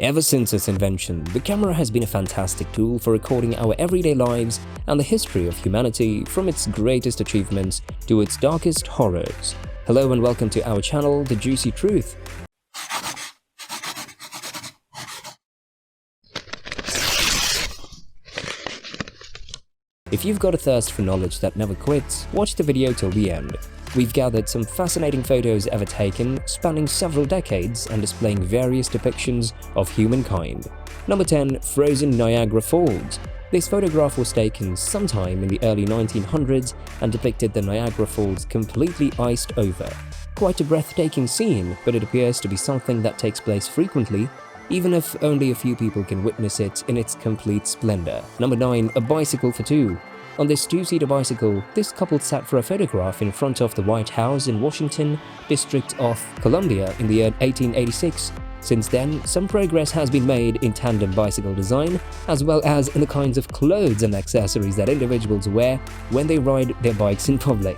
Ever since its invention, the camera has been a fantastic tool for recording our everyday lives and the history of humanity, from its greatest achievements to its darkest horrors. Hello and welcome to our channel, The Juicy Truth. If you've got a thirst for knowledge that never quits, watch the video till the end. We've gathered some fascinating photos ever taken, spanning several decades and displaying various depictions of humankind. Number 10. Frozen Niagara Falls. This photograph was taken sometime in the early 1900s and depicted the Niagara Falls completely iced over. Quite a breathtaking scene, but it appears to be something that takes place frequently, even if only a few people can witness it in its complete splendor. Number 9. A bicycle for two. On this two-seater bicycle, this couple sat for a photograph in front of the White House in Washington, District of Columbia in the year 1886. Since then, some progress has been made in tandem bicycle design, as well as in the kinds of clothes and accessories that individuals wear when they ride their bikes in public.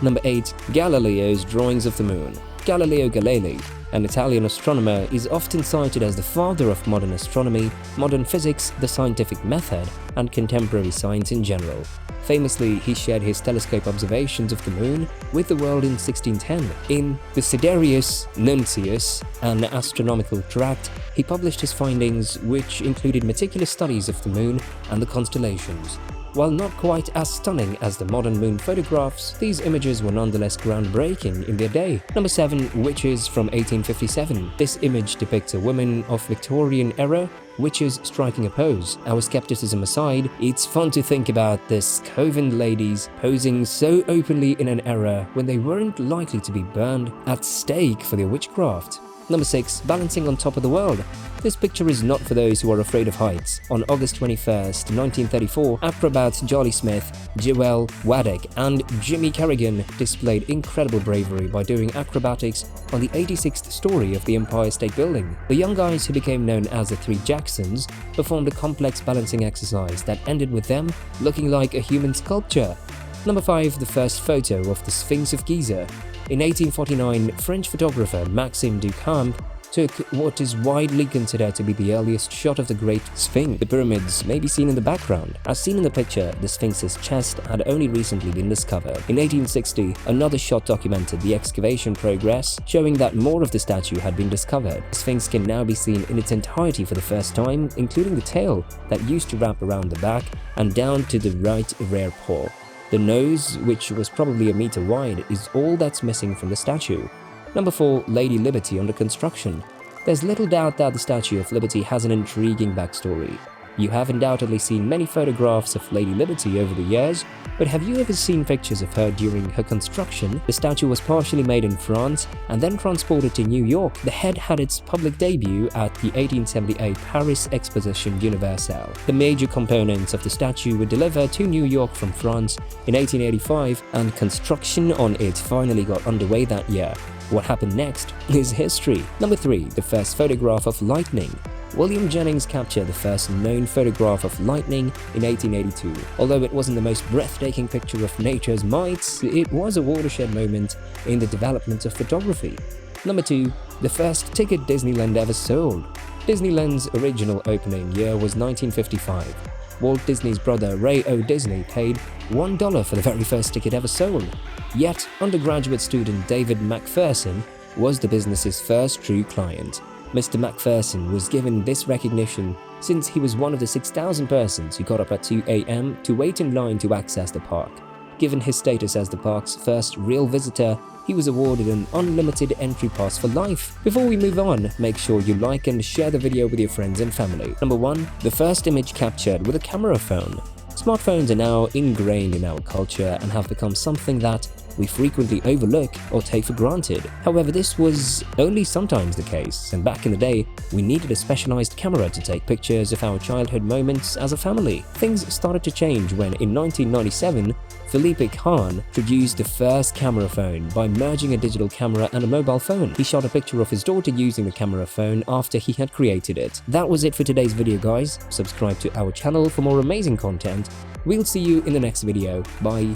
Number 8. Galileo's drawings of the moon. Galileo Galilei, an Italian astronomer, is often cited as the father of modern astronomy, modern physics, the scientific method, and contemporary science in general. Famously, he shared his telescope observations of the moon with the world in 1610. In the Sidereus Nuncius, an astronomical tract, he published his findings, which included meticulous studies of the moon and the constellations. While not quite as stunning as the modern moon photographs, these images were nonetheless groundbreaking in their day. Number 7. Witches from 1857. This image depicts a woman of Victorian era, witches striking a pose. Our skepticism aside, it's fun to think about this coven ladies posing so openly in an era when they weren't likely to be burned at stake for their witchcraft. Number 6. Balancing on top of the world. This picture is not for those who are afraid of heights. On August 21st, 1934, acrobats Jolly Smith, Joel Waddick, and Jimmy Kerrigan displayed incredible bravery by doing acrobatics on the 86th story of the Empire State Building. The young guys, who became known as the Three Jacksons, performed a complex balancing exercise that ended with them looking like a human sculpture. Number 5. The first photo of the Sphinx of Giza. In 1849, French photographer Maxime Duchamp took what is widely considered to be the earliest shot of the Great Sphinx. The pyramids may be seen in the background. As seen in the picture, the Sphinx's chest had only recently been discovered. In 1860, another shot documented the excavation progress, showing that more of the statue had been discovered. The Sphinx can now be seen in its entirety for the first time, including the tail that used to wrap around the back and down to the right rear paw. The nose, which was probably a meter wide, is all that's missing from the statue. Number 4. Lady Liberty under construction. There's little doubt that the Statue of Liberty has an intriguing backstory. You have undoubtedly seen many photographs of Lady Liberty over the years, but have you ever seen pictures of her during her construction? The statue was partially made in France and then transported to New York. The head had its public debut at the 1878 Paris Exposition Universelle. The major components of the statue were delivered to New York from France in 1885, and construction on it finally got underway that year. What happened next is history. Number 3. The first photograph of lightning. William Jennings captured the first known photograph of lightning in 1882. Although it wasn't the most breathtaking picture of nature's might, it was a watershed moment in the development of photography. Number 2. The first ticket Disneyland ever sold. Disneyland's original opening year was 1955. Walt Disney's brother Ray O. Disney paid $1 for the very first ticket ever sold. Yet, undergraduate student David McPherson was the business's first true client. Mr. McPherson was given this recognition since he was one of the 6,000 persons who got up at 2 a.m. to wait in line to access the park. Given his status as the park's first real visitor, he was awarded an unlimited entry pass for life. Before we move on, make sure you like and share the video with your friends and family. Number 1. The first image captured with a camera phone. Smartphones are now ingrained in our culture and have become something that we frequently overlook or take for granted. However, this was only sometimes the case, and back in the day, we needed a specialized camera to take pictures of our childhood moments as a family. Things started to change when, in 1997, Philippe Kahn produced the first camera phone by merging a digital camera and a mobile phone. He shot a picture of his daughter using the camera phone after he had created it. That was it for today's video, guys. Subscribe to our channel for more amazing content. We'll see you in the next video. Bye.